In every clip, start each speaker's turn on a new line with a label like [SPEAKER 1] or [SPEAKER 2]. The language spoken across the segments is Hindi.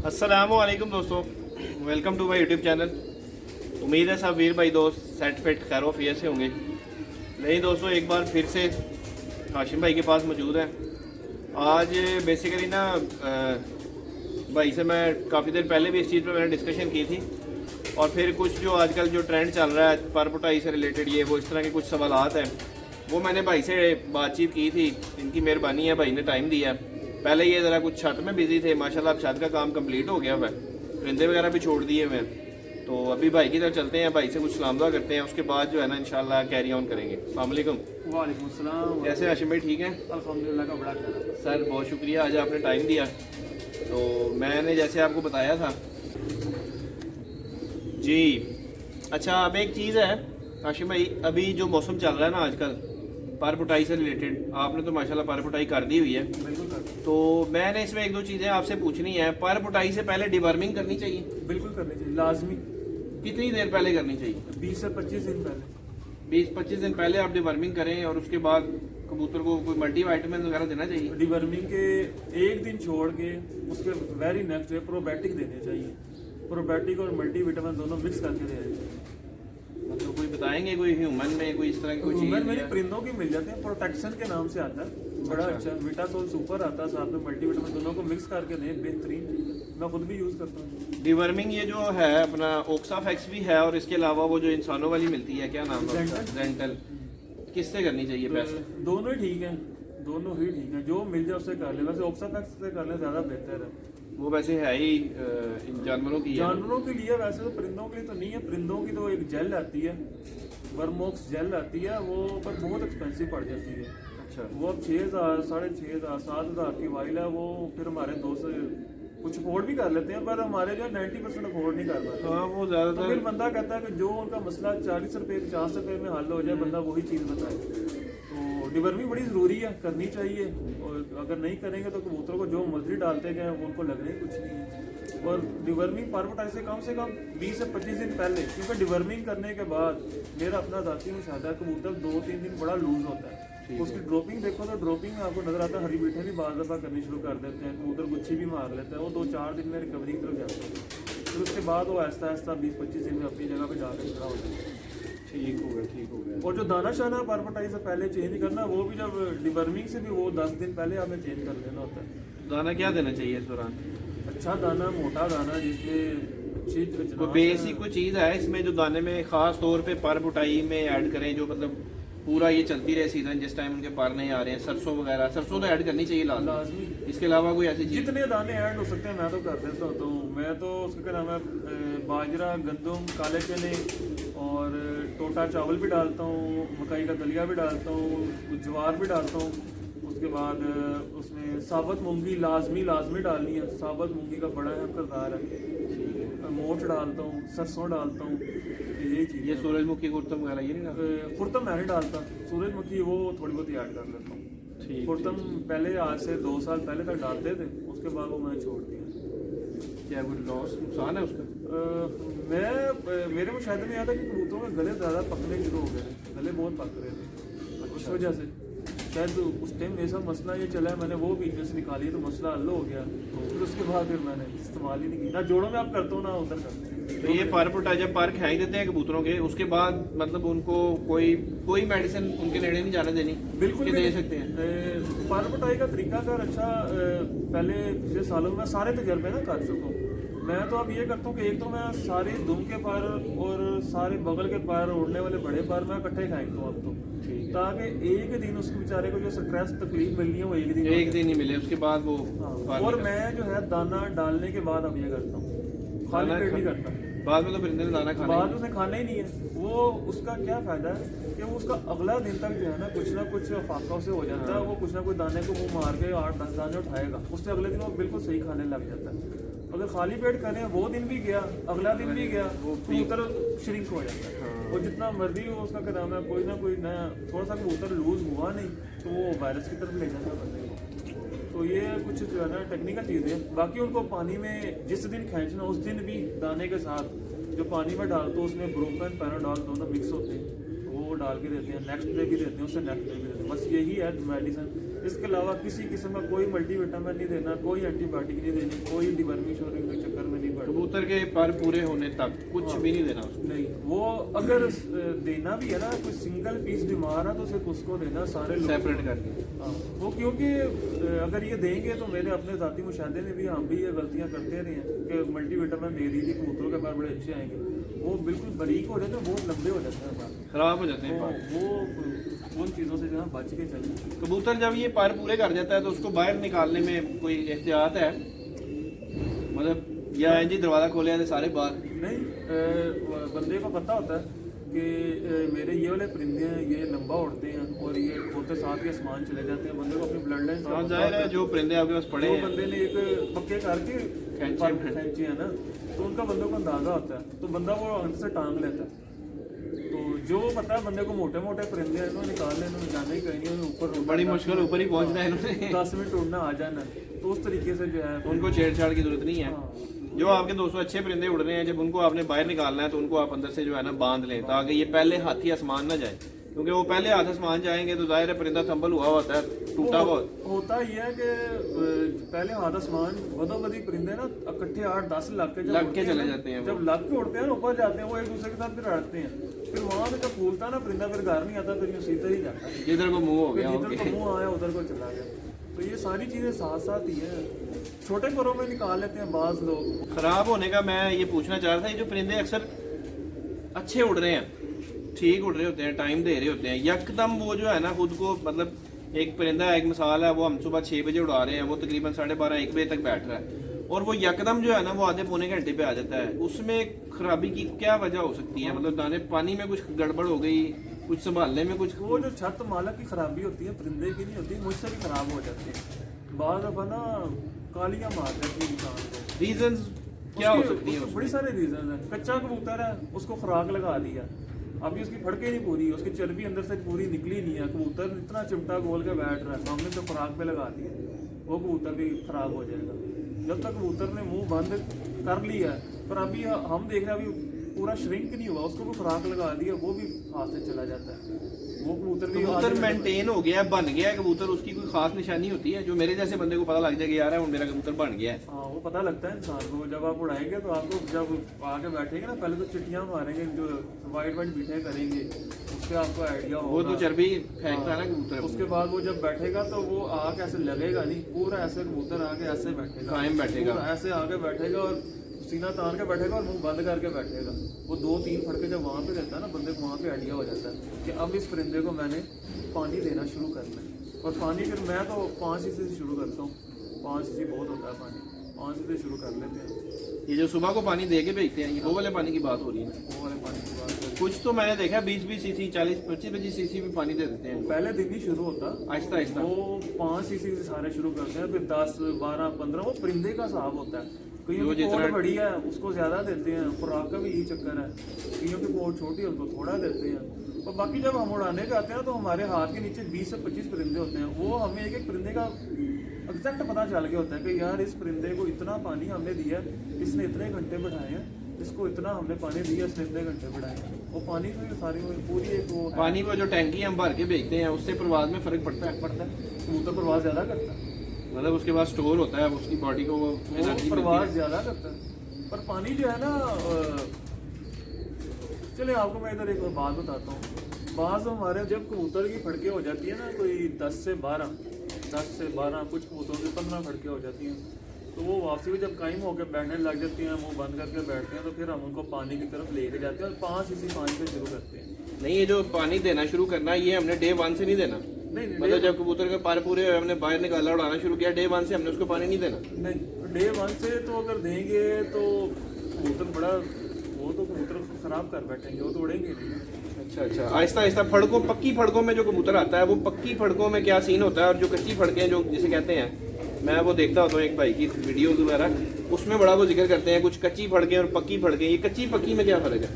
[SPEAKER 1] अस्सलामुअलैकुम दोस्तों, welcome to my YouTube channel. उम्मीद है सब वीर भाई दोस्त सेट फिट खैर वफियत से होंगे। नहीं दोस्तों, एक बार फिर से हाशिम भाई के पास मौजूद है। आज बेसिकली ना भाई से मैं काफ़ी देर पहले भी इस चीज़ पर मैंने डिस्कशन की थी, और फिर कुछ जो आजकल जो ट्रेंड चल रहा है पर पुटाई से रिलेटेड ये वो इस तरह के कुछ सवालात हैं, वो मैंने भाई से बातचीत की थी। इनकी मेहरबानी है, भाई ने टाइम दिया। पहले ये ज़रा कुछ छत में बिजी थे, माशाल्लाह अब छत का काम कंप्लीट हो गया हुआ है, परिंदे वगैरह भी छोड़ दिए हुए हैं। तो अभी भाई की तरफ चलते हैं, भाई से कुछ सलाम दुआ करते हैं, उसके बाद जो है ना इंशाल्लाह कैरी ऑन करेंगे। अस्सलाम वालेकुम।
[SPEAKER 2] वालेकुम सलाम।
[SPEAKER 1] कैसे हाशिम भाई, ठीक हैं?
[SPEAKER 2] अल्हम्दुलिल्लाह का बड़ा ख्याल है।
[SPEAKER 1] सर बहुत शुक्रिया, आज आपने टाइम दिया। तो मैंने जैसे आपको बताया था जी। अच्छा, अब एक चीज़ है हाशिम भाई, अभी जो मौसम चल रहा है ना आजकल पर पुटाई से रिलेटेड, आपने तो माशाल्लाह पर पुटाई कर दी हुई है।
[SPEAKER 2] बिल्कुल करते
[SPEAKER 1] तो मैंने इसमें एक दो चीज़ें आपसे पूछनी है। पर पुटाई से पहले डिवर्मिंग करनी चाहिए?
[SPEAKER 2] बिल्कुल करनी चाहिए, लाजमी।
[SPEAKER 1] कितनी देर पहले करनी चाहिए?
[SPEAKER 2] 20 से 25 दिन पहले।
[SPEAKER 1] 20-25 दिन पहले आप डिवर्मिंग करें, और उसके बाद कबूतर को कोई मल्टी वाइटामिन वगैरह देना चाहिए?
[SPEAKER 2] डिवर्मिंग के एक दिन छोड़ के उसके वेरी नेक्स्ट डे प्रोबायोटिक देने चाहिए। प्रोबायोटिक और मल्टीविटामिन दोनों मिक्स करके देने चाहिए।
[SPEAKER 1] मतलब कोई बताएंगे, कोई ह्यूमन में कोई इस तरह की कोई
[SPEAKER 2] ह्यूमन में
[SPEAKER 1] चीज़?
[SPEAKER 2] परिंदों की मिल जाते हैं, प्रोटेक्शन के नाम से आता है। बड़ा अच्छा विटासोल सुपर आता है, साथ में मल्टीविटामिन दोनों को मिक्स करके दें, बेहतरीन चीज़ है। मैं खुद भी यूज़ करता हूँ।
[SPEAKER 1] डिवर्मिंग ये जो है अपना ओक्साफेक्स भी है, और इसके अलावा वो जो इंसानों वाली मिलती है, क्या नाम है उसका? जेंटल। किससे करनी चाहिए पैसे?
[SPEAKER 2] दोनों ही ठीक है, दोनों ही ठीक है। जो मिल जाए उससे कर ले। वैसे ऑक्साफैक्स से कर ले ज़्यादा बेहतर है।
[SPEAKER 1] वो वैसे है ही इन जानवरों की है।
[SPEAKER 2] जानवरों के लिए, वैसे तो परिंदों के लिए तो नहीं है। परिंदों की तो एक जेल आती है, वर्मोक्स जेल आती है, वो पर बहुत एक्सपेंसिव पड़ जाती है।
[SPEAKER 1] अच्छा।
[SPEAKER 2] वो अब 6,000, 6,500, 7,000 की वाइल है। वो फिर हमारे दोस्त कुछ अफोर्ड भी कर लेते हैं, पर हमारे जो 90% अफोर्ड नहीं कर पाते।
[SPEAKER 1] हाँ, वो
[SPEAKER 2] तो
[SPEAKER 1] ज़्यादातर
[SPEAKER 2] फिर बंदा कहता है कि जो उनका मसला 40 रुपये 50 रुपये में हल हो जाए, बंदा वही चीज़ बताए। तो डिवर्मिंग बड़ी ज़रूरी है, करनी चाहिए। और अगर नहीं करेंगे तो कबूतरों को जो मर्जी डालते गए वो उनको लगने कुछ नहीं है। और डिवर्मिंग पारवटाई से कम 20 से 25 दिन पहले, क्योंकि डिवर्मिंग करने के बाद मेरा अपना ज़ाती मुशाहदा है, कबूतर 2-3 दिन बड़ा लूज होता है। उसकी ड्रॉपिंग देखो तो ड्रॉपिंग में आपको नजर आता है, हरी बीठे भी बार दफ़ा करनी शुरू कर देते हैं, कबूतर गुच्छी भी मार लेते हैं। वो 2-4 दिन में रिकवरी की तरफ जाते हैं, फिर उसके बाद वो आहिस्ता आहिस्ता 20-25 दिन में अपनी जगह पे जाकर खड़ा हो जाता है।
[SPEAKER 1] ठीक हो गया, ठीक हो गया।
[SPEAKER 2] और जो दाना शाना पारपटाई से पहले चेंज करना, वो भी जब डिवर्मिंग से भी वो 10 दिन पहले आपने चेंज कर देना होता है।
[SPEAKER 1] दाना क्या देना चाहिए इस दौरान?
[SPEAKER 2] अच्छा दाना, मोटा दाना, जिसमें अच्छी
[SPEAKER 1] कोई बेसिक कोई चीज़ है इसमें जो दाने में खास तौर पे पर पुटाई में ऐड करें, जो मतलब पूरा ये चलती रहे सीजन, जिस टाइम उनके पर नहीं आ रहे हैं? सरसों वगैरह, सरसों तो ऐड करनी चाहिए
[SPEAKER 2] लाजमी।
[SPEAKER 1] इसके अलावा कोई ऐसी चीज़?
[SPEAKER 2] जितने दाने ऐड हो सकते हैं मैं तो कर देता हूँ। तो मैं तो उसका क्या नाम है, बाजरा, गंदम, काले चने और टोटा चावल भी डालता हूँ, मकई का दलिया भी डालता हूँ, ज्वार भी डालता हूँ। उसके बाद उसमें साबुत मूंगी लाजमी डालनी है। साबुत मूंगी का बड़ा अहम किरदार है। मोठ डालता हूँ, सरसों डालता हूँ, यही चीज़।
[SPEAKER 1] ये सूरजमुखी कुर्तम वगैरह ये नहीं डालते?
[SPEAKER 2] खुर्तम मैं नहीं डालता, सूरजमुखी वो थोड़ी बहुत ऐड कर लेता हूँ।
[SPEAKER 1] ठीक।
[SPEAKER 2] खुर्तम पहले, आज से 2 साल पहले तक डालते थे, उसके बाद वो मैंने छोड़ दिया।
[SPEAKER 1] क्या कोई लॉस नुकसान है उसका?
[SPEAKER 2] मेरे मुशाहिदे में आता कि कबूतरों के गले ज़्यादा पकने शुरू हो गए थे, गले बहुत पक रहे थे। उस वजह से शायद उस टाइम ऐसा मसला ये चला है, मैंने वो बीच से निकाली तो मसला हल हो गया। फिर उसके बाद फिर मैंने इस्तेमाल ही नहीं किया। ना जोड़ों में आप करता हूँ ना उधर करता हूँ।
[SPEAKER 1] तो ये पर पुटाई जब पर खाई देते हैं कबूतरों के, उसके बाद मतलब उनको कोई मेडिसिन उनके नेड़े नहीं जाने देनी?
[SPEAKER 2] बिल्कुल
[SPEAKER 1] कि दे सकते हैं?
[SPEAKER 2] पारपटाई का तरीकाकार अच्छा, पहले पिछले सालों में सारे तजर्बे ना कर चुका हूँ। मैं तो अब ये करता हूँ कि एक तो मैं सारे दुम के पर और सारे बगल के पर, उड़ने वाले बड़े पर मैं इकट्ठे खाएंगे हूँ अब तो, ताकि एक दिन उसके बेचारे को जो स्ट्रेस तकलीफ मिलनी है वो एक दिन
[SPEAKER 1] ही मिले, उसके बाद वो
[SPEAKER 2] और मैं जो है दाना डालने के बाद अब ये करता हूँ, खाली पेट नहीं करता।
[SPEAKER 1] बाद में तो परिंदे ने दाना खाना,
[SPEAKER 2] बाद में खाना ही नहीं है। वो उसका क्या फायदा है कि वो उसका अगला दिन तक जो है ना कुछ फाका से हो जाता है। वो कुछ ना कुछ दाने को मुंह मार के 8-10 दाने उठाएगा, उससे अगले दिन वो बिल्कुल सही खाने लग जाता है। अगर खाली पेट करें, वो दिन भी गया, अगला दिन भी गया, वो कबूतर श्रिंक हो जाता है। और जितना मर्जी हो उसका क्या नाम है, कोई ना कोई नया थोड़ा सा कबूतर लूज हुआ नहीं तो वो वायरस की तरफ ले जाता बंदे को। तो ये कुछ जो है ना टेक्निकल चीज़ें। बाकी उनको पानी में जिस दिन खींचना उस दिन भी दाने के साथ जो पानी में डालते हो उसमें ब्रोकन पैराडॉल दोनों मिक्स होते हैं, वो डाल के देते हैं। नेक्स्ट डे भी देते हैं, उससे नेक्स्ट डे भी देते हैं। बस यही है मेडिसिन। इसके अलावा किसी किस्म का कोई मल्टीविटामिन नहीं देना, कोई एंटीबायोटिक नहीं देनी, कोई डिवर्मी शोरिंग के चक्कर में नहीं पड़ना।
[SPEAKER 1] कबूतर के पर पूरे होने तक कुछ भी नहीं देना उसको।
[SPEAKER 2] नहीं, वो अगर देना भी है ना, कोई सिंगल पीस बीमार है तो सिर्फ उसको देना, सारे लोग
[SPEAKER 1] सेपरेट करके।
[SPEAKER 2] हाँ, वो क्योंकि अगर ये देंगे तो मेरे अपने जाती मुशाहदे में भी हम भी ये गलतियां करते रहे हैं कि मल्टीविटामिन दे दीजिए, कबूतरों के पर बड़े अच्छे आएंगे, वो बिल्कुल बारीक हो जाते हैं, बहुत लंबे हो जाते हैं पर।
[SPEAKER 1] खराब हो जाते हैं
[SPEAKER 2] तो
[SPEAKER 1] पर।
[SPEAKER 2] वो उन चीज़ों से जो है बच के चलना।
[SPEAKER 1] कबूतर जब ये पर पूरे कर जाता है तो उसको बाहर निकालने में कोई एहतियात है, मतलब या जी दरवाजा खोले हैं सारे बाहर?
[SPEAKER 2] नहीं, बंदे को पता होता है कि मेरे ये वाले परिंदे हैं, ये लंबा उड़ते हैं और ये होते साथ ही आसमान चले जाते हैं। बंदे को अपनी ब्लड लाइन
[SPEAKER 1] हाँ, जाहिर है जो परिंदे आपके पास पड़े हैं,
[SPEAKER 2] बंदे ने एक पक्के करके खींचे हैं ना, तो उनका बंदे को अंदाजा होता है, तो बंदा वो अंदर से टांग लेता है। तो जो पता है बंदे को मोटे मोटे परिंदे हैं, इन्होंने निकाल ले, इन्होंने जाना ही कहीं नहीं, उन्हें ऊपर
[SPEAKER 1] बड़ी मुश्किल ऊपर ही पहुंचना है इन्होंने।
[SPEAKER 2] 10 मिनट उड़ना आ जाना, तो उस तरीके से जो है
[SPEAKER 1] उनको छेड़छाड़ की जरूरत नहीं है।
[SPEAKER 2] हाँ।
[SPEAKER 1] जो आपके 200 अच्छे परिंदे उड़ रहे हैं, जब उनको आपने बाहर निकालना है तो उनको आप अंदर से जो है ना बांध लें, ताकि ये पहले हाथी आसमान ना जाए, क्योंकि वो पहले हाथ आसमान जाएंगे तो जाहिर है परिंदा थंबल हुआ होता है, टूटा हुआ।
[SPEAKER 2] होता ही है कि पहले हाथ आसमान बदोबदी परिंदे ना इकट्ठे 8-10 लग के
[SPEAKER 1] लग के चले जाते हैं।
[SPEAKER 2] जब लग के उड़ते हैं ना, ऊपर जाते हैं, वो एक दूसरे के साथ फिर अड़ते हैं, फिर वहां से जब फूलता ना परिंदा, फिर घर नहीं आता, फिर ये सीधा ही जाता है,
[SPEAKER 1] जिधर को मुंह हो गया
[SPEAKER 2] जिधर को मुंह आया उधर को चला गया। तो ये सारी चीजें साथ साथ ही है, छोटे परों में निकाल लेते हैं बाज लोग।
[SPEAKER 1] खराब होने का मैं ये पूछना चाह रहा था, ये जो परिंदे अक्सर अच्छे उड़ रहे हैं, ठीक उड़ रहे होते हैं, टाइम दे रहे होते हैं, यकदम वो जो है ना खुद को, मतलब एक परिंदा एक मिसाल है, वो हम सुबह 6 बजे उड़ा रहे हैं, वो तकरीबन 12:30-1 बजे तक बैठ रहा है, और वो यकदम जो है ना वो आधे पौने घंटे पे आ जाता है। उसमें खराबी की क्या वजह हो सकती है? मतलब दाने पानी में कुछ गड़बड़ हो गई, कुछ संभालने में कुछ?
[SPEAKER 2] वो जो छत मालक की खराबी होती है, परिंदे की नहीं होती, मुझसे भी खराब हो जाती है। बाद दफा ना कालियां मार देती है इंसान को।
[SPEAKER 1] रीजन क्या हो सकती है?
[SPEAKER 2] बड़ी सारे रीजन है। कच्चा कबूतर है, उसको खुराक लगा दिया, अभी उसकी फड़के नहीं पूरी, उसकी चर्बी अंदर से पूरी निकली नहीं है, कबूतर इतना चिमटा गोल के बैठ रहा है, हमने तो खुराक पे लगा दिया, वो कबूतर भी खराब हो जाएगा। जब तक कबूतर ने मुंह बंद कर लिया है, पर अभी हम देख रहे हैं अभी पूरा श्रिंक नहीं हुआ, उसको भी खुराक लगा दिया, वो भी हाथ से चला जाता है। वो कबूतर भी
[SPEAKER 1] कबूतर मेंटेन हो गया, बन गया है कबूतर, उसकी कोई खास निशानी होती है जो मेरे जैसे बंदे को पता लग जाए कि यार है मेरा कबूतर बन गया है?
[SPEAKER 2] हाँ, वो पता लगता है इंसान को। जब आप उड़ाएंगे तो आपको, जब आके बैठेंगे ना, पहले तो चिट्टियां मारेंगे, जो वाइट वाइट बीठे करेंगे, उससे आपको आइडिया होगा।
[SPEAKER 1] वो तो चर्बी फेंकता है ना कबूतर,
[SPEAKER 2] उसके बाद वो जब बैठेगा तो वो आके ऐसे लगेगा नहीं, पूरा ऐसे कबूतर आके ऐसे बैठेगा,
[SPEAKER 1] कायम बैठेगा,
[SPEAKER 2] पूरा ऐसे आके बैठेगा और सीना तान के बैठेगा और मुंह बंद करके बैठेगा। वो 2-3 फड़के जब वहाँ पे रहता है ना, बंदे को वहाँ पे आइडिया हो जाता है कि अब इस परिंदे को मैंने पानी देना शुरू करना है। और पानी फिर मैं तो 5 ईसी से शुरू करता हूँ, 5 ईसी बहुत होता है पानी, 5 ईसी से शुरू कर लेते हैं।
[SPEAKER 1] ये जो सुबह को पानी दे के भेजते हैं, ये वो वाले पानी की बात हो रही है?
[SPEAKER 2] वो वाले पानी की बात है।
[SPEAKER 1] कुछ तो मैंने देखा 20-20 सीसी, 40-25 सीसी भी पानी दे देते हैं
[SPEAKER 2] पहले दिन ही शुरू होता,
[SPEAKER 1] आहिस्ता आहिस्ता।
[SPEAKER 2] वो 5 ईसी से सारे शुरू करते हैं, फिर 10, 12, 15, वो परिंदे का हिसाब होता है। कईयों की पोट बड़ी है उसको ज्यादा देते हैं, खुराक का भी यही चक्कर है, कईयों की पोट छोटी है उनको थोड़ा देते हैं। और बाकी जब हम उड़ाने पे आते हैं तो हमारे हाथ के नीचे 20 से 25 परिंदे होते हैं, वो हमें एक एक परिंदे का एग्जैक्ट पता चल गया होता है कि यार इस परिंदे को इतना पानी हमने दिया, इसने इतने घंटे बढ़ाए हैं, इसको इतना हमने पानी दिया, इसने इतने घंटे बढ़ाए हैं। वो पानी की सारी पूरी एक वो
[SPEAKER 1] पानी को जो टैंकी हम भर के भेजते हैं उससे प्रवास में फर्क पड़ता है?
[SPEAKER 2] कबूतर प्रवास ज्यादा करता है,
[SPEAKER 1] मतलब उसके बाद स्टोर होता है, उसकी बॉडी को वो एनर्जी
[SPEAKER 2] प्रवास ज्यादा करता है। पर पानी जो है ना, चले आपको मैं इधर एक बात बताता हूँ। बाज हमारे जब कबूतर की फड़के हो जाती है ना, कोई 10 से 12, कुछ कबूतरों से 15 फड़के हो जाती हैं, तो वो वापसी में जब कायम होकर बैठने लग जाती हैं, मुंह बंद करके बैठते हैं, तो फिर हम उनको पानी की तरफ लेके जाते हैं और 5 इसी पानी से शुरू करते हैं।
[SPEAKER 1] नहीं, ये जो पानी देना शुरू करना है ये हमने डे 1 से नहीं देना?
[SPEAKER 2] नहीं,
[SPEAKER 1] मतलब जब कबूतर के पर पूरे हुए हमने बाहर निकाला उड़ाना शुरू किया, डे 1 से हमने उसको पानी नहीं देना?
[SPEAKER 2] नहीं, डे 1 से तो अगर देंगे तो कबूतर बड़ा, वो तो कबूतर खराब कर बैठेंगे, वो तो उड़ेंगे नहीं।
[SPEAKER 1] अच्छा, आहिस्ता आहिस्ता फड़कों, पक्की फड़कों में जो कबूतर आता है, वो पक्की फड़कों में क्या सीन होता है, और जो कच्ची फड़कें जो जिसे कहते हैं, मैं वो देखता होता हूँ एक भाई की वीडियो वगैरह, उसमें बड़ा वो जिक्र करते हैं कुछ कच्ची फड़कें और पक्की फड़कें। ये कच्ची पक्की में क्या फर्क है?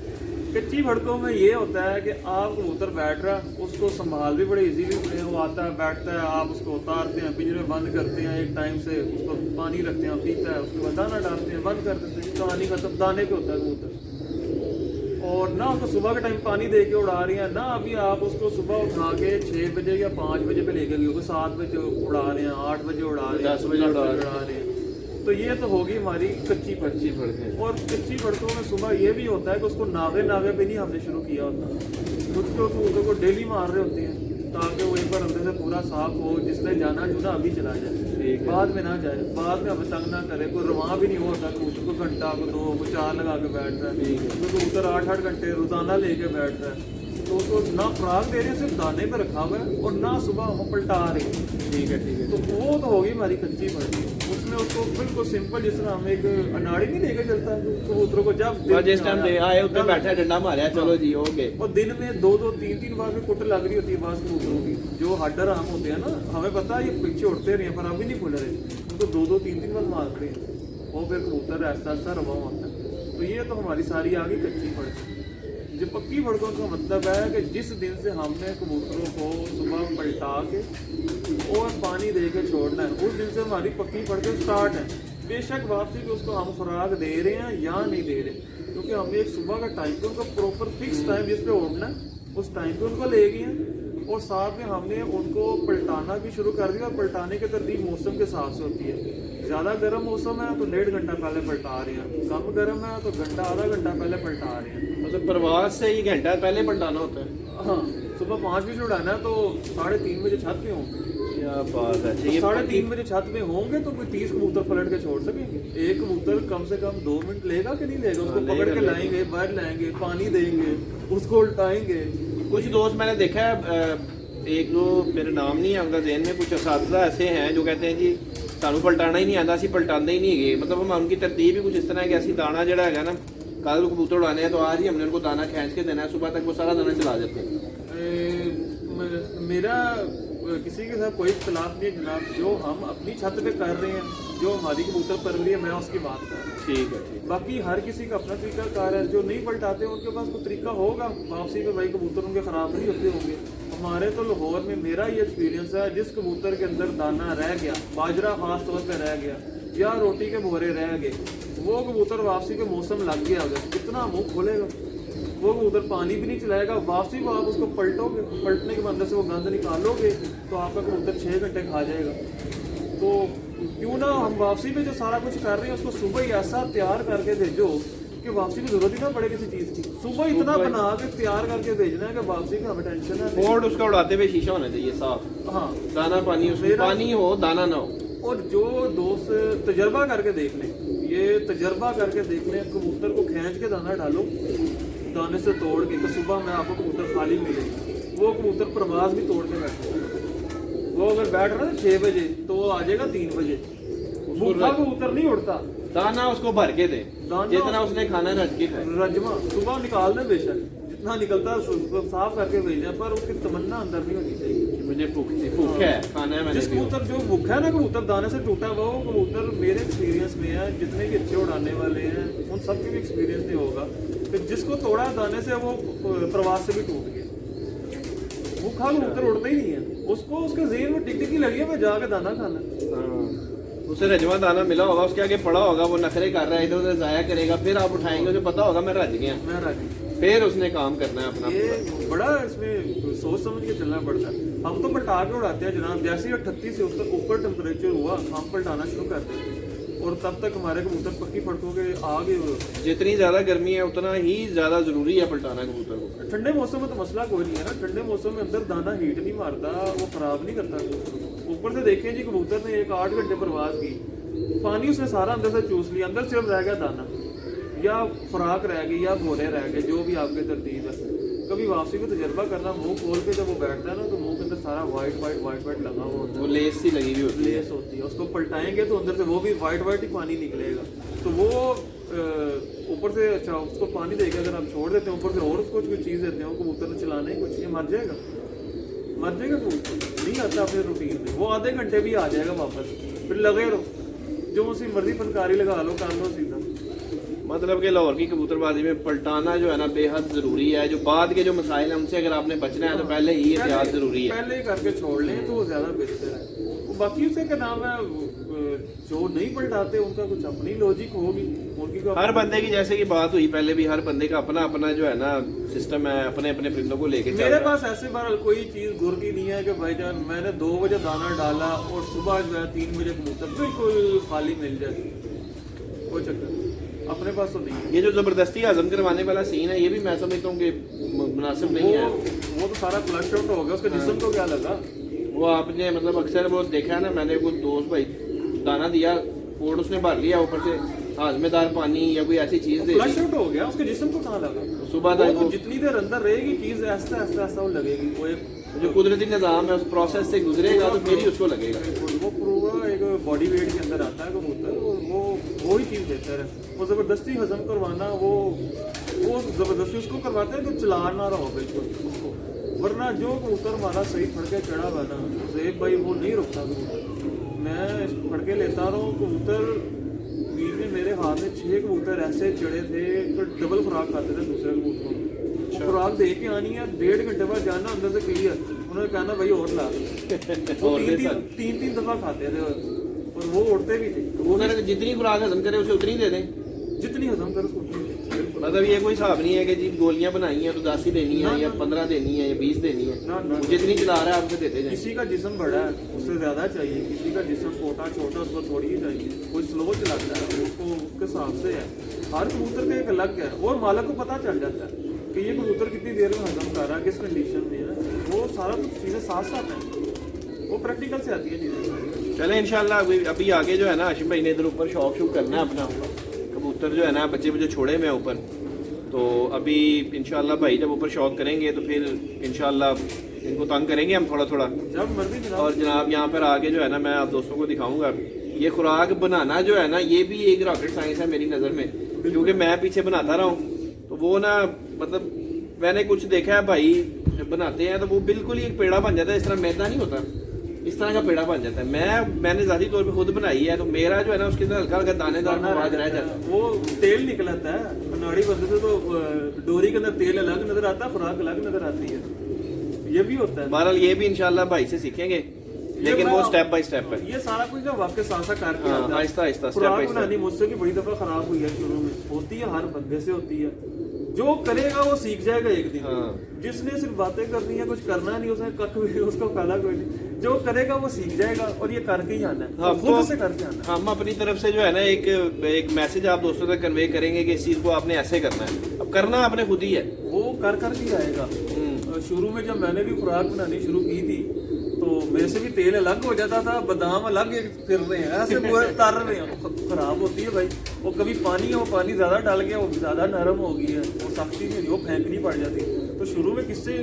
[SPEAKER 2] कच्ची फड़कों में ये होता है कि आप कबूतर बैठ रहा, उसको संभाल भी बड़े इजीली, वो आता है बैठता है, आप उसको उतारते हैं, पिंजरे बंद करते हैं, एक टाइम से उसको पानी रखते हैं, पीता है, उसके बाद दाना डालते हैं, बंद कर देते हैं, कहानी खत्म, दाने पे होता है कबूतर। और ना उसको सुबह के टाइम पानी दे के उड़ा रही हैं, ना अभी आप उसको सुबह उठा के 6 बजे या 5 बजे पे लेके गए हो, 7 बजे उड़ा रहे हैं, 8 बजे उड़ा रहे हैं,
[SPEAKER 1] 10 बजे उड़ा
[SPEAKER 2] रहे हैं। तो ये तो होगी हमारी कच्ची
[SPEAKER 1] सड़कें।
[SPEAKER 2] और कच्ची सड़कों में सुबह ये भी होता है कि उसको नावे नावे पे नहीं हमने शुरू किया होता, कुछ तो कबूतर को डेली मार रहे होते हैं ताकि वो एक बार अंदर से पूरा साफ हो, जिसने जाना जुना अभी चला जाए, बाद में ना जाए, बाद में हमें तंग ना करे। कोई रवां भी नहीं होता कबूतर को, घंटा को 2 को 4 लगा के बैठ रहा है, तो कबूतर 8-8 घंटे रोजाना लेके बैठ रहा है, तो उसको ना खुराक दे रहे हैं, सिर्फ दाने पे रखा हुआ है, और ना सुबह हम पलटा रहे हैं।
[SPEAKER 1] ठीक है
[SPEAKER 2] तो वो तो होगी हमारी कच्ची मर्जी। उसमें उसको बिल्कुल सिंपल, जिस तरह हम एक अनाड़ी नहीं लेके चलता कबूतरों को, जब
[SPEAKER 1] जिस टाइम दे आए उत्ते बैठा डंडा मारा, चलो जी हो गए,
[SPEAKER 2] और दिन में 2-2 3-3 बार भी कुट लग रही होती है बास कबूतरों की, जो हड्डर आम होते हैं ना, हमें पता है ये पीछे उड़ते रहे हैं पर अभी नहीं खुल रहे, उनको 2-2 3-3 बार मारते हैं, वो फिर कबूतर ऐसा ऐसा रवा होता है। तो ये तो हमारी सारी आ गई कच्ची सड़क। जो पक्की सड़कों का मतलब है कि जिस दिन से हमने कबूतरों को सुबह पलटा के और पानी दे के छोड़ना है, उस दिन से हमारी पक्की सड़कें स्टार्ट है। बेशक वापसी पे उसको हम खुराक दे रहे हैं या नहीं दे रहे, क्योंकि हमने एक सुबह का टाइम पे उनका प्रॉपर फिक्स टाइम जिस पे उड़ना है, उस टाइम पे उनको ले गए हैं, और साथ में हमने उनको पलटाना भी शुरू कर दिया। और पलटाने की तरतीब मौसम के हिसाब से होती है, ज़्यादा गर्म मौसम है तो 1.5 घंटा पहले पलटा रहे हैं, कम गर्म है तो घंटा आधा घंटा पहले पलटा रहे हैं।
[SPEAKER 1] मतलब प्रवास से ही घंटा पहले पलटाना होता है।
[SPEAKER 2] हाँ, सुबह 5 बजे उड़ाना है तो 3:30 बजे छत पे होंगे।
[SPEAKER 1] क्या बात है।
[SPEAKER 2] तो 3:30 बजे छत पे होंगे तो कोई 30 कबूतर पलट के छोड़ सकेंगे। एक कबूतर कम से कम 2 मिनट लेगा कि नहीं लेगा, उसको पकड़ के लाएंगे, बाहर लाएंगे, पानी देंगे, उसको उल्टाएंगे।
[SPEAKER 1] कुछ दोस्त मैंने देखा है, एक दो मेरा नाम नहीं है उनका ज़हन में, कुछ असातिज़ा ऐसे हैं जो कहते हैं जी सानू पलटाना ही नहीं आता, असी पलटाते ही नहीं गए। मतलब हम उनकी तरतीब ही कुछ इस तरह है कि असी दाना जड़ा है ना, कल कबूतर उड़ाने हैं तो आज ही हमने उनको दाना खींच के देना है, सुबह तक वो सारा दाना चला देते हैं।
[SPEAKER 2] मेरा किसी के साथ कोई इख्तलाफ नहीं है जनाब, जो हम अपनी छत पे कर रहे हैं, जो हमारी कबूतर परवरी है, मैं उसकी बात कर रहा हूँ।
[SPEAKER 1] ठीक है।
[SPEAKER 2] बाकी हर किसी का अपना तरीका कार है, जो नहीं पलटाते उनके पास कोई तरीका होगा वापसी में, भाई कबूतर उनके ख़राब नहीं होते होंगे। हमारे तो लाहौर में मेरा ये एक्सपीरियंस है, जिस कबूतर के अंदर दाना रह गया, बाजरा खास तौर पर रह गया या रोटी के भोरे रह गए, वो कबूतर वापसी के मौसम लग गया, अगर कितना मुँह खोलेगा वो कबूतर, पानी भी नहीं चलाएगा। वापसी को आप उसको पलटोगे, पलटने के बाद अंदर से वो गंद निकालोगे तो आपका कबूतर 6 घंटे खा जाएगा। तो क्यों ना हम वापसी में जो सारा कुछ कर रहे हैं उसको सुबह ही ऐसा तैयार करके भेजो कि वापसी में जरूरत ही ना पड़े किसी चीज़ की। सुबह इतना बना के तैयार करके भेजना है कि वापसी में हमें टेंशन है।
[SPEAKER 1] बोर्ड उसका उड़ाते हुए शीशा होना चाहिए साफ,
[SPEAKER 2] हाँ,
[SPEAKER 1] दाना पानी उसमें पानी हो, दाना ना हो।
[SPEAKER 2] और जो दोस्त तजर्बा करके देख लें, ये तजर्बा करके देख लें, कबूतर को खींच के दाना डालो, दाने से तोड़ के, तो सुबह में आपको कबूतर खाली मिलेगी। वो कबूतर प्रवास भी तोड़ के बैठे, वो अगर बैठ रहा है 6 बजे तो वो आ जाएगा 3 बजे। भूखा कबूतर नहीं उड़ता,
[SPEAKER 1] दाना उसको भर के दे, जितना उसने खाना है रज के खाए।
[SPEAKER 2] रजमा सुबह निकाल दें, बेशक जितना निकलता है साफ करके भेजना, पर उसकी तमन्ना अंदर नहीं होनी चाहिए
[SPEAKER 1] मुझे भूख है, खाना है मैंने।
[SPEAKER 2] जिस कबूतर जो भूखा है ना, कबूतर दाने से टूटा हुआ, वो कबूतर मेरे एक्सपीरियंस में है, जितने भी अच्छे उड़ाने वाले हैं उन सबके भी एक्सपीरियंस नहीं होगा कि जिसको तोड़ा है दाने से वो प्रवास से भी टूट गया। भूखा कबूतर उड़ता ही नहीं है, उसको उसके ज़हन में टिक टिकी लगी है मैं जाके दाना खाना।
[SPEAKER 1] उसे रजवा दाना मिला होगा, उसके आगे पड़ा होगा, वो नखरे कर रहा है, इधर उधर जाया करेगा, फिर आप उठाएंगे, उसे पता होगा मैं रज गया,
[SPEAKER 2] मैं रज,
[SPEAKER 1] फिर उसने काम करना है अपना।
[SPEAKER 2] ये बड़ा इसमें सोच समझ के चलना पड़ता है। हम तो पलटा के उड़ाते हैं जनाब, जैसे ही 38 से ऊपर टेम्परेचर हुआ हम पलटाना शुरू करते हैं, और तब तक हमारे कबूतर पक्की सड़कों के आगे। जितनी
[SPEAKER 1] ज्यादा गर्मी है उतना ही ज्यादा जरूरी है पलटाना कबूतर को।
[SPEAKER 2] ठंडे मौसम में तो मसला कोई नहीं है ना, ठंडे मौसम में अंदर दाना हीट नहीं मारता, वो खराब नहीं करता कबूतर को। ऊपर से देखें जी, कबूतर ने एक 8 घंटे प्रवास की, पानी उसने सारा अंदर से चूस लिया, अंदर सिर्फ रह गया दाना या खुराक रह गई या भोरे रह गए, जो भी आपके तरतीब है। कभी वापसी में तजर्बा करना, मुंह खोल के जब वो बैठता है ना तो मुंह के अंदर सारा वाइट वाइट लगा हुआ होता है,
[SPEAKER 1] वो लेस सी लगी हुई होती है,
[SPEAKER 2] लेस होती है। उसको पलटाएंगे तो अंदर से वो भी वाइट ही पानी निकलेगा। तो वो ऊपर से, अच्छा उसको पानी देके अगर आप छोड़ देते हैं ऊपर से और उसको कोई चीज़ देते हैं, वो कबूतर ने चलाना ही कुछ नहीं, मर जाएगा कबूतर, नहीं आता अपने रूटीन में। वो आधे घंटे भी आ जाएगा वापस, फिर लगे रहो, जो उसी मर्जी फनकारी लगा लो, कर लो सीधा।
[SPEAKER 1] मतलब कि लाहौर की कबूतरबाजी में पलटाना जो है ना बेहद जरूरी है। जो बाद के जो मसाइल हैं उनसे अगर आपने बचना है तो पहले ही एहतियात जरूरी है,
[SPEAKER 2] पहले ही करके छोड़ लें तो वो ज्यादा बेहतर है। बाकी उसे क्या नाम है, जो नहीं पलटाते उनका कुछ अपनी लॉजिक होगी, उनकी को
[SPEAKER 1] हर बंदे की जैसे कि बात हुई पहले भी, हर बंदे का अपना अपना जो है ना सिस्टम है, अपने अपने परिंदों को लेके चल
[SPEAKER 2] मेरे
[SPEAKER 1] रहा है।
[SPEAKER 2] पास ऐसे बार कोई चीज गुर की नहीं है कि भाईजान मैंने 2 बजे दाना डाला और सुबह जो है 3 बजे कबूतर बिल्कुल खाली मिल जाए, कोई चक्कर नहीं। अपने पास तो नहीं है।
[SPEAKER 1] ये जो जबरदस्ती हजम करवाने वाला सीन है, ये भी मैं समझता हूँ कि मुनासिब नहीं है।
[SPEAKER 2] वो तो सारा फ्लश आउट हो गया, उसके जिस्म को क्या लगा।
[SPEAKER 1] वो आपने मतलब अक्सर वो देखा है ना, मैंने वो दोस्त भाई दाना दिया पोर्ट उसने भर लिया, ऊपर से हाजमेदार पानी या कोई ऐसी चीज दे दी,
[SPEAKER 2] फ्लश आउट हो गया, उसके जिस्म को कहाँ लगा।
[SPEAKER 1] सुबह
[SPEAKER 2] वो
[SPEAKER 1] तक
[SPEAKER 2] तो जितनी देर अंदर रहेगी चीज ऐसा ऐसा ऐसा वो लगेगी। वो एक
[SPEAKER 1] जो कुदरती निज़ाम है उस प्रोसेस से गुजरेगा तो फिर ही उसको लगेगा।
[SPEAKER 2] वो पूरा एक बॉडी वेट के अंदर आता है कबूतर, वो ही चीज देता है। वो जबरदस्ती हजम करवाना, वो जबरदस्ती उसको करवाते हैं जो चला ना रहा हो बिल्कुल उसको, वरना जो कबूतर हमारा सही फड़के चढ़ा हुआ ना ज़ेब भाई, वो नहीं रुकता कबूतर। मैं फड़के लेता रहा हूँ कबूतर, बीच में मेरे हाथ में 6 कबूतर ऐसे चढ़े थे तो डबल खुराक खाते थे दूसरे कबूतरों में। खुराक दे के आनी है, 1.5 घंटे बाद जाना अंदर से क्लियर, उन्होंने कहना भाई और ला। वो तीन दफा खाते थे और वो उड़ते भी थे।
[SPEAKER 1] उन्होंने जितनी खुराक हजम करे उसे उतनी दे दें,
[SPEAKER 2] जितनी हजम कर उसको उतनी दे।
[SPEAKER 1] मतलब ये कोई हिसाब नहीं है कि जी गोलियां बनाई हैं तो 10 ही देनी है या 15 देनी है या 20 देनी है,
[SPEAKER 2] ना, ना।
[SPEAKER 1] जितनी चला रहा है आपसे देते जाए।
[SPEAKER 2] किसी का जिस्म बड़ा है उससे ज्यादा चाहिए, किसी का जिस्म छोटा छोटा उसको थोड़ी ही चाहिए। कोई स्लो चलाता है उसको उसके हिसाब से है। हर कबूतर का एक अलग है और मालक को पता चल जाता है कि ये कबूतर कितनी देर में हजम कर रहा है, किस कंडीशन में है। वो सारा कुछ चीज़ें साथ साथ हैं, वो प्रैक्टिकल से आती है चीज़ें।
[SPEAKER 1] चले इंशाल्लाह अभी आगे जो है ना हाशिम भाई ने इधर ऊपर शौक शूक करना है अपना, कबूतर जो है ना बच्चे मुझे छोड़े हुए हैं ऊपर, तो अभी इंशाल्लाह भाई जब ऊपर शौक करेंगे तो फिर इंशाल्लाह इनको तंग करेंगे हम थोड़ा थोड़ा।
[SPEAKER 2] जब मर्जी जनाब।
[SPEAKER 1] और जनाब यहाँ पर आगे जो है ना मैं आप दोस्तों को दिखाऊंगा ये खुराक बनाना जो है ना, ये भी एक रॉकेट साइंस है मेरी नज़र में, क्योंकि मैं पीछे बनाता रहा हूँ तो वो ना मतलब मैंने कुछ देखा है भाई बनाते हैं तो वो बिल्कुल ही एक पेड़ा बन जाता है, इस तरह मैदा नहीं होता, इस तरह का पेड़ा बन जाता है। मैंने ज़ाती तौर पे खुद बनाई है तो मेरा जो है ना उसके अंदर हल्का हल्का दानेदार मवाद रह जाता है।
[SPEAKER 2] वो तेल निकलता है कनाड़ी बंदे से, तो डोरी के अंदर तेल अलग नजर आता है, खुराक अलग नजर आती है, ये भी होता है।
[SPEAKER 1] बहरहाल ये भी इंशाल्लाह भाई से सीखेंगे, लेकिन वो स्टेप बाय स्टेप है।
[SPEAKER 2] ये सारा कुछ जब आपके साथ साथ करके आता है,
[SPEAKER 1] आहिस्ता आहिस्ता स्टेप
[SPEAKER 2] खुराक
[SPEAKER 1] बाय
[SPEAKER 2] बनानी
[SPEAKER 1] स्टेप।
[SPEAKER 2] मुझसे भी बड़ी दफा खराब हुई है शुरू में, होती है हर बंदे से होती है। जो करेगा वो सीख जाएगा एक दिन।
[SPEAKER 1] हाँ।
[SPEAKER 2] जिसने सिर्फ बातें करनी है, कुछ करना नहीं, उसने कख भी उसको काला कोई नहीं। जो करेगा वो सीख जाएगा और ये करके ही आना है,
[SPEAKER 1] हाँ,
[SPEAKER 2] खुद से करके आना है।
[SPEAKER 1] हम अपनी तरफ से जो है ना एक मैसेज आप दोस्तों तक कन्वे करेंगे कि इस चीज़ को आपने ऐसे करना है। अब करना आपने खुद ही है,
[SPEAKER 2] वो कर ही आएगा। शुरू में जब मैंने भी खुराक बनानी शुरू की थी तो मेरे से भी तेल अलग हो जाता था, बादाम अलग फिर रहे हैं, ऐसे पूरे तर रहे हैं। खराब होती है भाई, वो कभी पानी है, वो पानी ज्यादा डाल गया, वो ज्यादा नरम हो गई है, वो सख्ती नहीं, वो फेंकनी पड़ जाती। तो शुरू में किससे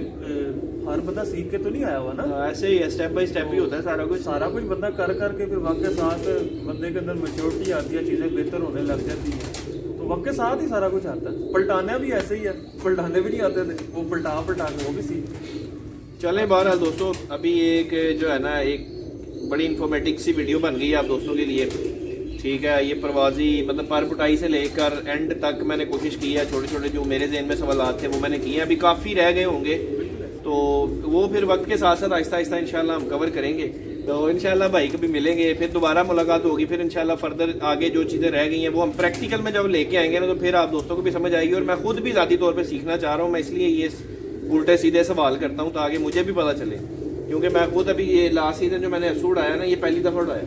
[SPEAKER 2] हर बंदा सीख के तो नहीं आया हुआ ना,
[SPEAKER 1] ऐसे ही स्टेप बाय स्टेप ही होता है सारा कुछ।
[SPEAKER 2] बंदा कर करके फिर वक्त के साथ बंदे के अंदर मैच्योरिटी आती है, चीजें बेहतर होने लग जाती है, तो वक्त के साथ ही सारा कुछ आता है। पलटाना भी ऐसे ही है, पलटाने भी नहीं आते थे, वो पलटा के वो भी सीख।
[SPEAKER 1] चलें बहरहाल दोस्तों, अभी एक जो है ना एक बड़ी इंफॉर्मेटिव सी वीडियो बन गई है आप दोस्तों के लिए, ठीक है। ये प्रवाजी मतलब पर पुटाई से लेकर एंड तक मैंने कोशिश की है, छोटे छोटे जो मेरे जहन में सवालात थे वो मैंने किए हैं, अभी काफ़ी रह गए होंगे तो वो फिर वक्त के साथ साथ आहिस्ता आहिस्ता इंशाल्लाह हम कवर करेंगे। तो इंशाल्लाह भाई कभी मिलेंगे, फिर दोबारा मुलाकात होगी, फिर इंशाल्लाह फर्दर आगे जो चीज़ें रह गई हैं वो हम प्रैक्टिकल में जब लेके आएंगे ना तो फिर आप दोस्तों को भी समझ आएगी। और मैं खुद भी ज़ाती तौर पर सीखना चाह रहा हूँ, मैं इसलिए ये उल्टे सीधे सवाल करता हूँ ताकि मुझे भी पता चले, क्योंकि मैं खुद अभी ये लास्ट सीजन जो मैंने एपिसोड आया ना ये पहली दफ़ा उड़ाया।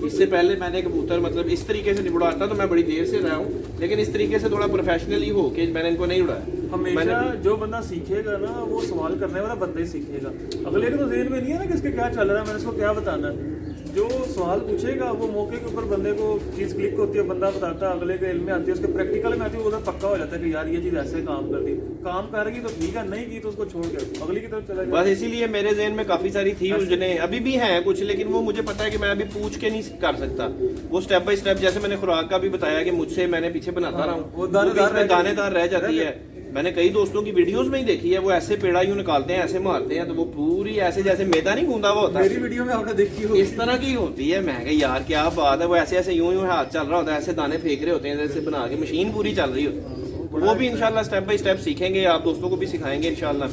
[SPEAKER 1] इससे पहले मैंने कबूतर मतलब इस तरीके से नहीं उड़ाता, तो मैं बड़ी देर से रहा हूँ, लेकिन इस तरीके से थोड़ा प्रोफेशनली हो कि मैंने इनको नहीं उड़ाया।
[SPEAKER 2] हमेशा जो बंदा सीखेगा ना वो सवाल करने वाला बंदा ही सीखेगा, अगले के तो जेहन में नहीं है ना कि इसके क्या चल रहा है, मैंने इसको क्या बताना है। जो सवाल पूछेगा वो मौके के ऊपर बंदे को चीज़ क्लिक होती है, बंदा बताता है, अगले के इल्म में आती है, उसके प्रैक्टिकल में आती है, वो उधर पक्का हो जाता है कि यार ये चीज़ ऐसे काम कर दी, काम करेगी तो ठीक है, नहीं की तो उसको छोड़ के अगली की तरफ चला जाए।
[SPEAKER 1] बस इसीलिए मेरे जहन में काफ़ी सारी थी उलझने, अभी भी हैं कुछ, लेकिन वो मुझे पता है कि मैं अभी पूछ के नहीं कर सकता। वो स्टेप बाय स्टेप, जैसे मैंने खुराक का भी बताया कि मुझसे मैंने पीछे बनाता रहा हूँ,
[SPEAKER 2] वो
[SPEAKER 1] दानेदार रह जाती है। मैंने कई दोस्तों की वीडियोस में ही देखी है, वो ऐसे पेड़ा यूं निकालते हैं, ऐसे मारते हैं, तो वो पूरी ऐसे जैसे मैदा नहीं गूंदा हुआ होता है,
[SPEAKER 2] मेरी वीडियो में आपने देखी हो
[SPEAKER 1] इस तरह की होती है। मैं कहा यार क्या बात है, वो ऐसे ऐसे यूं यूं हाथ चल रहा होता है, ऐसे दाने फेंक रहे होते हैं, जैसे बना के मशीन पूरी चल रही होती है। वो भी इंशाल्लाह स्टेप बाय स्टेप सीखेंगे, आप दोस्तों को भी सिखाएंगे इंशाल्लाह।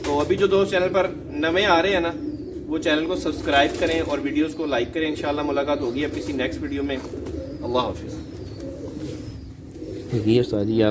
[SPEAKER 1] तो अभी जो दोस्त चैनल पर नवे आ रहे हैं ना, वो चैनल को सब्सक्राइब करें और वीडियोस को लाइक करें। इंशाल्लाह मुलाकात होगी अब किसी नेक्स्ट वीडियो में। अल्लाह हाफिज़।
[SPEAKER 3] ये उस्ताद जी यार